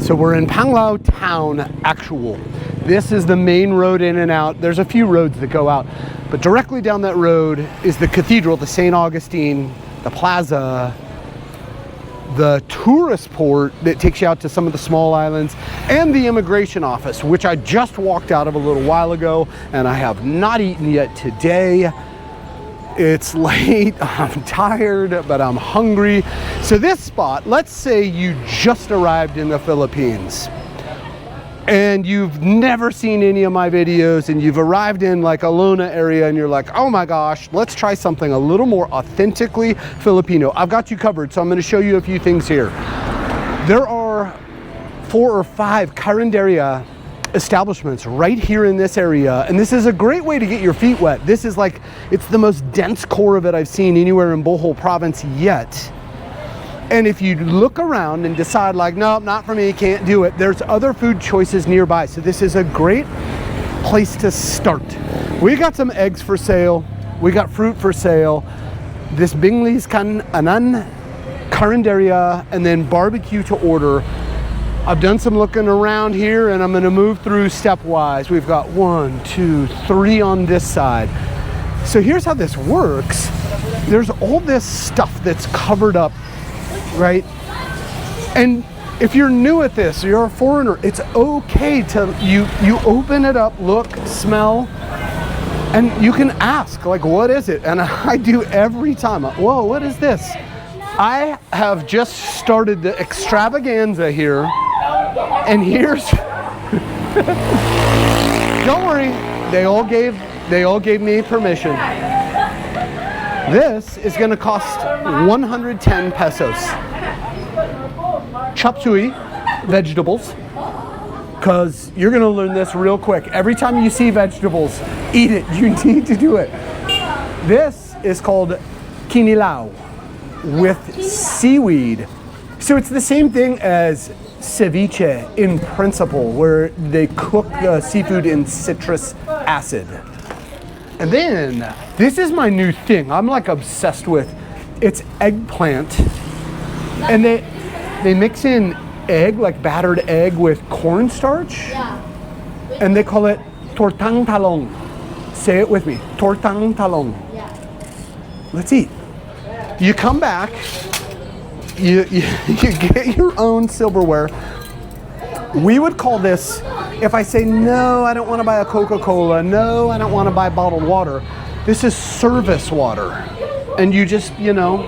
So we're in Panglao town, actual. This is the main road in and out. There's a few roads that go out, but directly down that road is the cathedral, the St. Augustine, the plaza, the tourist port that takes you out to some of the small islands, and the immigration office, which I just walked out of a little while ago, and I have not eaten yet today. It's late, I'm tired, but I'm hungry. So this spot, let's say you just arrived in the Philippines and you've never seen any of my videos and you've arrived in like a Lona area and you're like, oh my gosh, let's try something a little more authentically Filipino. I've got you covered, so I'm gonna show you a few things here. There are 4 or 5 carinderia establishments right here in this area, and this is a great way to get your feet wet. This is like, it's the most dense core of it I've seen anywhere in Bohol province yet. And if you look around and decide like, nope, not for me, can't do it, there's other food choices nearby. So this is a great place to start. We got some eggs for sale, we got fruit for sale, this Bingley's anan, carinderia, and then barbecue to order. I've done some looking around here and I'm gonna move through stepwise. We've got 1, 2, 3 on this side. So here's how this works. There's all this stuff that's covered up, right? And if you're new at this, you're a foreigner, it's okay to, you open it up, look, smell, and you can ask, like, what is it? And I do every time. Whoa, what is this? I have just started the extravaganza here. And here's, don't worry, they all gave me permission. This is gonna cost 110 pesos. Chop suey, vegetables, because you're gonna learn this real quick. Every time you see vegetables, eat it, you need to do it. This is called kinilaw with seaweed. So it's the same thing as ceviche in principle, where they cook the seafood in citrus acid. And then, this is my new thing, I'm like obsessed with. It's eggplant. And they mix in egg, like battered egg with cornstarch. And they call it tortang talong. Say it with me, tortang talong. Let's eat. You come back, you get your own silverware. We would call this, if I say, no, I don't want to buy a Coca-Cola, no, I don't want to buy bottled water, this is service water. And you just, you know,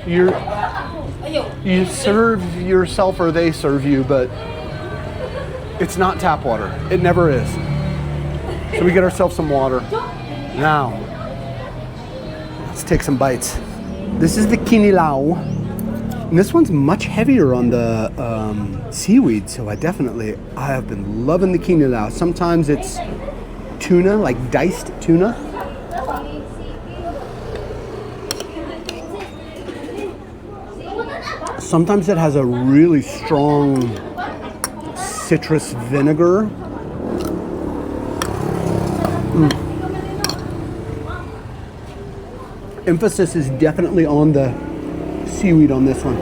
you serve yourself or they serve you, but it's not tap water. It never is. So we get ourselves some water. Now, let's take some bites. This is the kinilaw. And this one's much heavier on the seaweed, so I have been loving the kinilaw. Sometimes it's tuna, like diced tuna. Sometimes it has a really strong citrus vinegar. Emphasis is definitely on the seaweed on this one.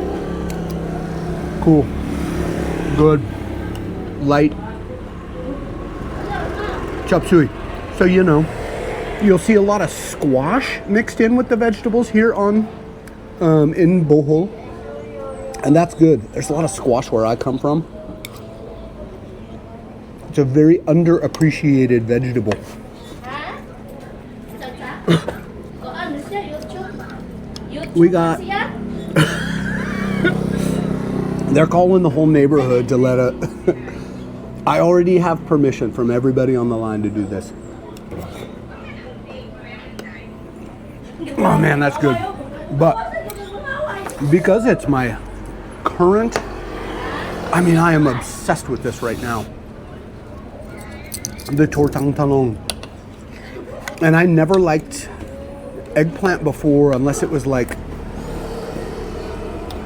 Cool. Good. Light. Chop suey. So, you know, you'll see a lot of squash mixed in with the vegetables here on in Bohol. And that's good. There's a lot of squash where I come from. It's a very underappreciated vegetable. We got, they're calling the whole neighborhood to let it. I already have permission from everybody on the line to do this. Oh man, that's good. But because it's my current, I mean, I am obsessed with this right now. The tortang talong. And I never liked eggplant before unless it was like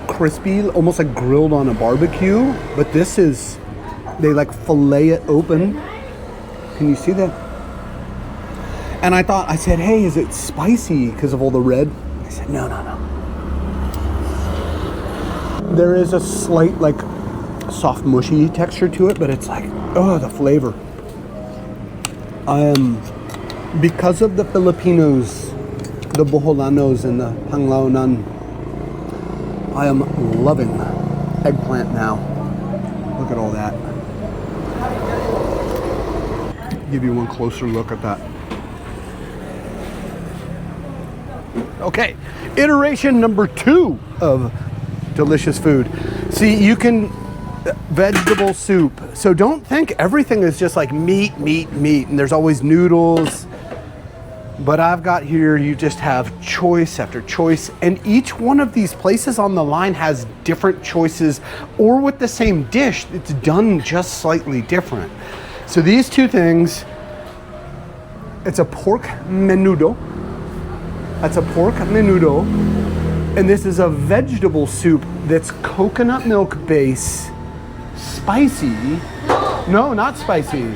crispy, almost like grilled on a barbecue. But this is, they like fillet it open. Can you see that? And I said, hey, is it spicy because of all the red? I said, no. There is a slight like soft, mushy texture to it, but it's like, oh, the flavor. Because of the Filipinos, the Boholanos and the Panglao, I am loving eggplant now. Look at all that. Give you one closer look at that. Okay, iteration number 2 of delicious food. See, you can vegetable soup. So don't think everything is just like meat, and there's always noodles. But I've got here, you just have choice after choice, and each one of these places on the line has different choices, or with the same dish, it's done just slightly different. So these two things, it's a pork menudo. That's a pork menudo, and this is a vegetable soup that's coconut milk base, spicy. No, not spicy.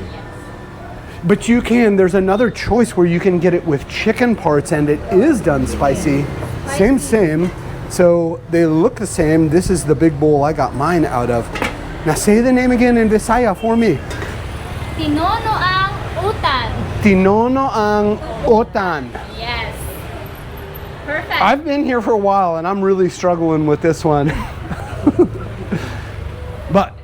But you can, there's another choice where you can get it with chicken parts and it is done spicy. Same. So they look the same. This is the big bowl I got mine out of. Now say the name again in Visaya for me. Tinono ang utan. Tinono ang utan. Yes. Perfect. I've been here for a while and I'm really struggling with this one. But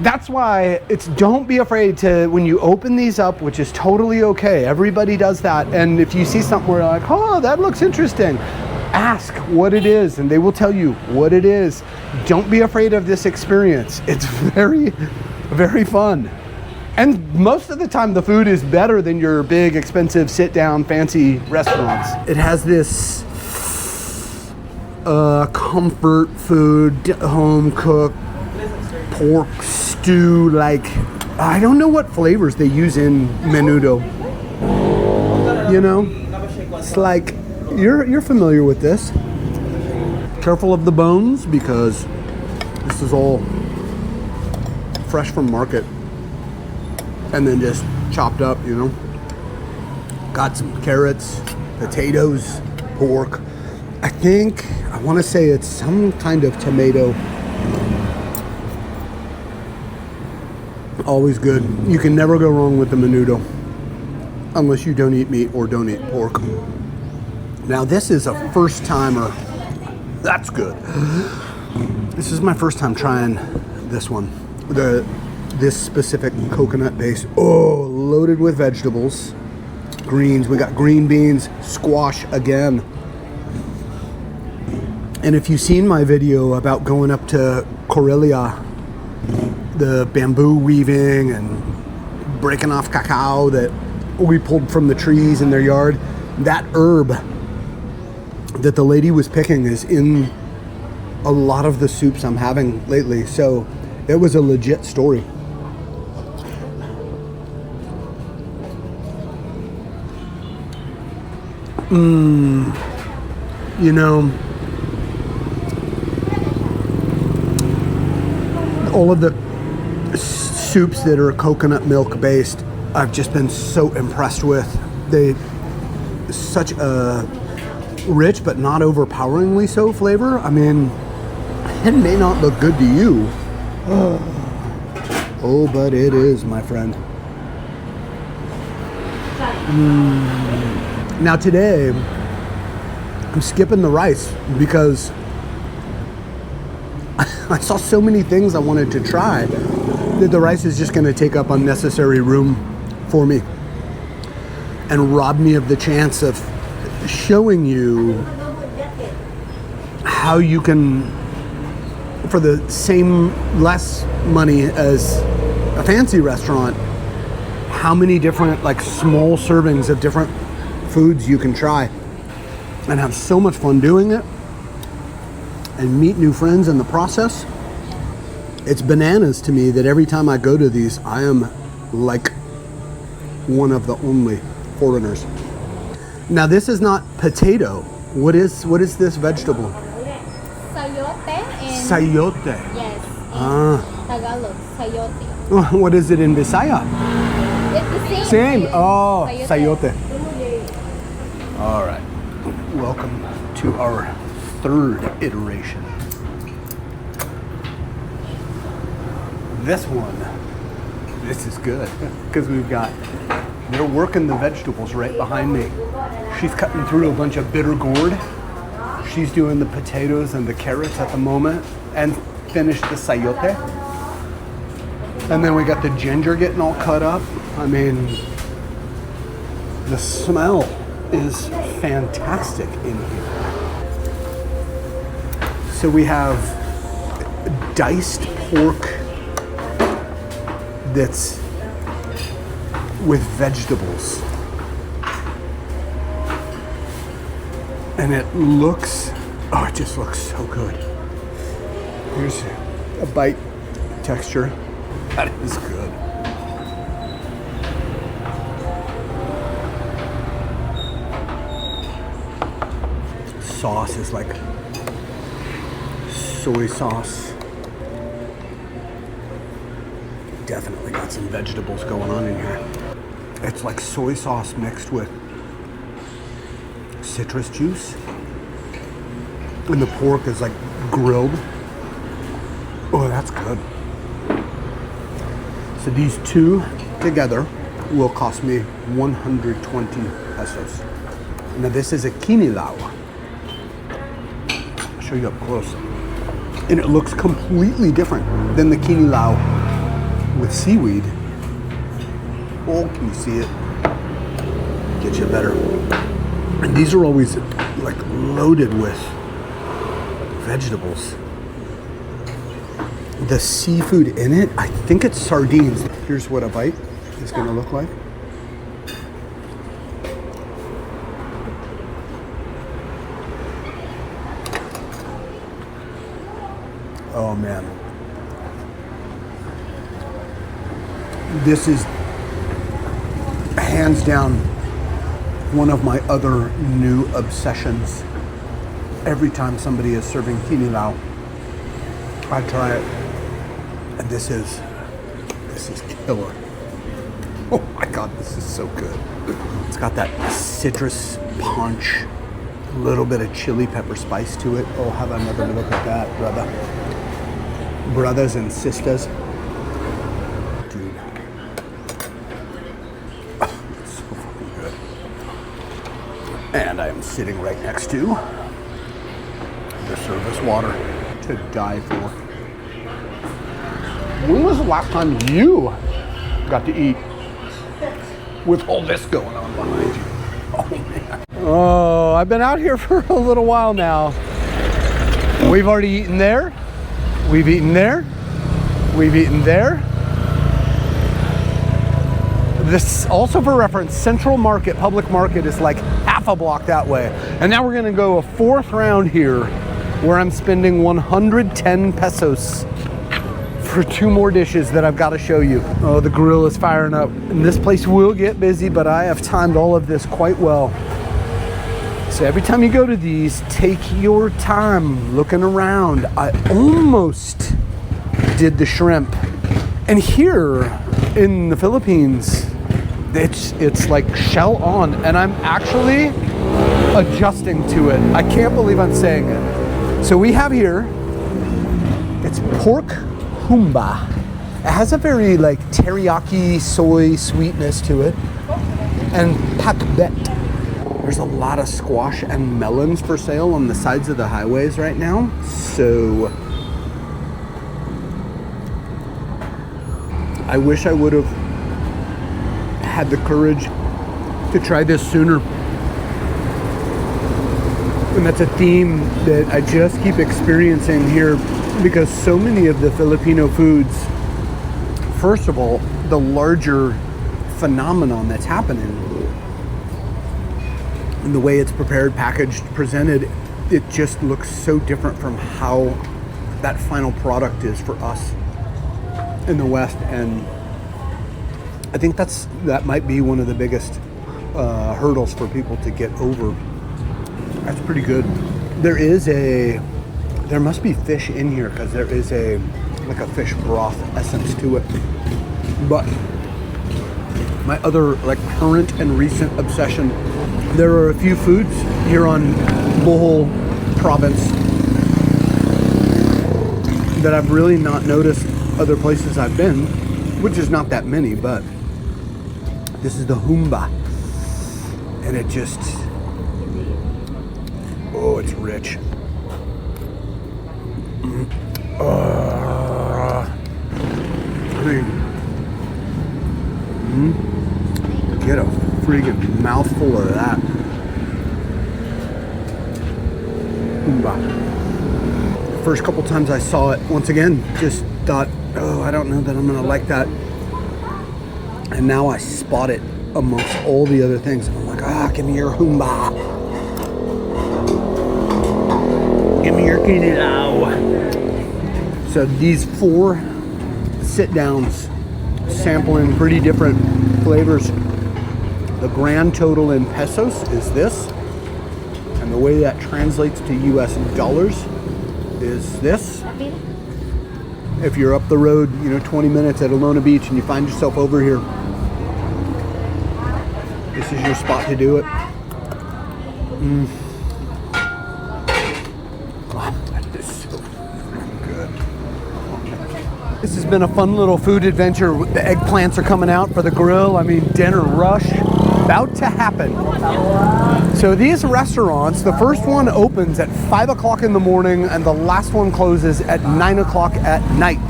that's why it's, don't be afraid to, when you open these up, which is totally okay. Everybody does that. And if you see something where you're like, oh, that looks interesting, ask what it is and they will tell you what it is. Don't be afraid of this experience. It's very, very fun. And most of the time the food is better than your big, expensive, sit-down, fancy restaurants. It has this comfort food, home-cooked pork stew, like, I don't know what flavors they use in menudo. You know, it's like, you're familiar with this. Careful of the bones because this is all fresh from market and then just chopped up, you know. Got some carrots, potatoes, pork. I want to say it's some kind of tomato. Always good. You can never go wrong with the menudo unless you don't eat meat or don't eat pork. Now this is a first timer. That's good. This is my first time trying this one. This specific coconut base. Oh, loaded with vegetables. Greens. We got green beans, squash again. And if you've seen my video about going up to Corelia, the bamboo weaving and breaking off cacao that we pulled from the trees in their yard, that herb that the lady was picking is in a lot of the soups I'm having lately. So it was a legit story. You know, all of the soups that are coconut milk based, I've just been so impressed with. They such a rich but not overpoweringly so flavor. I mean, it may not look good to you. Oh, but it is, my friend. Now today, I'm skipping the rice because I saw so many things I wanted to try that the rice is just going to take up unnecessary room for me and rob me of the chance of showing you how you can, for the same less money as a fancy restaurant, how many different like small servings of different foods you can try and have so much fun doing it and meet new friends in the process. It's bananas to me that every time I go to these, I am like one of the only foreigners. Now this is not potato. What is this vegetable? Sayote and Sayote. yes. Tagalog, sayote. What is it in Visaya? It's the same. Same. Oh, Sayote. sayote. All right. Welcome to our third iteration. This one, this is good because they're working the vegetables right behind me. She's cutting through a bunch of bitter gourd. She's doing the potatoes and the carrots at the moment and finished the sayote. And then we got the ginger getting all cut up. I mean, the smell is fantastic in here. So we have diced pork that's with vegetables. And it just looks so good. Here's a bite texture. That is good. Sauce is like soy sauce. Definitely got some vegetables going on in here. It's like soy sauce mixed with citrus juice. And the pork is like grilled. Oh, that's good. So these two together will cost me 120 pesos. Now this is a kinilaw. I'll show you up close. And it looks completely different than the kinilaw with seaweed. Oh, can you see it? Get you better. And these are always like loaded with vegetables. The seafood in it, I think it's sardines. Here's what a bite is gonna look like. Oh man. This is hands down one of my other new obsessions. Every time somebody is serving kinilaw, I try it. And this is killer. Oh my God, this is so good. It's got that citrus punch, a little bit of chili pepper spice to it. Oh, have another look at that, brother. Brothers and sisters. Dude. Oh, it's so fucking good. And I am sitting right next to the service water to die for. When was the last time you got to eat with all this going on behind you? Oh man. Oh, I've been out here for a little while now. We've already eaten there. We've eaten there. We've eaten there. This, also for reference, Central Market, Public Market is like half a block that way. And now we're gonna go a fourth round here where I'm spending 110 pesos for two more dishes that I've got to show you. Oh, the grill is firing up. And this place will get busy, but I have timed all of this quite well. So every time you go to these, take your time looking around. I almost did the shrimp. And here in the Philippines, it's like shell on, and I'm actually adjusting to it. I can't believe I'm saying it. So we have here, it's pork humba. It has a very like teriyaki soy sweetness to it. And pakbet. There's a lot of squash and melons for sale on the sides of the highways right now. So I wish I would have had the courage to try this sooner. And that's a theme that I just keep experiencing here, because so many of the Filipino foods, first of all, the larger phenomenon that's happening, and the way it's prepared, packaged, presented, it just looks so different from how that final product is for us in the West. And I think that might be one of the biggest hurdles for people to get over. That's pretty good. There must be fish in here, because there is like a fish broth essence to it. But my other like current and recent obsession, there are a few foods here on Bohol province that I've really not noticed other places I've been, which is not that many, but this is the humba. And it just, oh, it's rich. Get a freaking mouthful of that. The first couple times I saw it, once again, just thought, oh, I don't know that I'm gonna like that. And now I spot it amongst all the other things. I'm like, give me your humba. Give me your kinilaw. So these 4 sit-downs, sampling pretty different flavors. The grand total in pesos is this. And the way that translates to US dollars is this. If you're up the road, 20 minutes at Alona Beach and you find yourself over here, this is your spot to do it. That is so good. This has been a fun little food adventure. The eggplants are coming out for the grill. I mean, dinner rush about to happen. So these restaurants, the first one opens at 5 o'clock in the morning and the last one closes at 9 o'clock at night.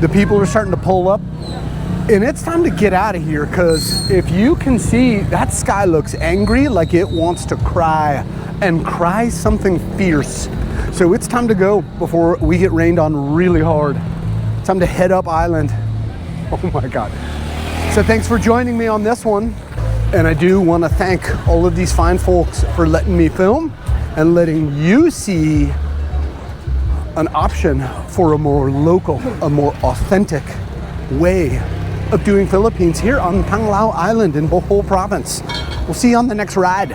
The people are starting to pull up. And it's time to get out of here, because if you can see, that sky looks angry, like it wants to cry, and cry something fierce. So it's time to go before we get rained on really hard. It's time to head up island. Oh my God. So thanks for joining me on this one. And I do want to thank all of these fine folks for letting me film and letting you see an option for a more local, a more authentic way of doing Philippines here on Panglao Island in Bohol province. We'll see you on the next ride.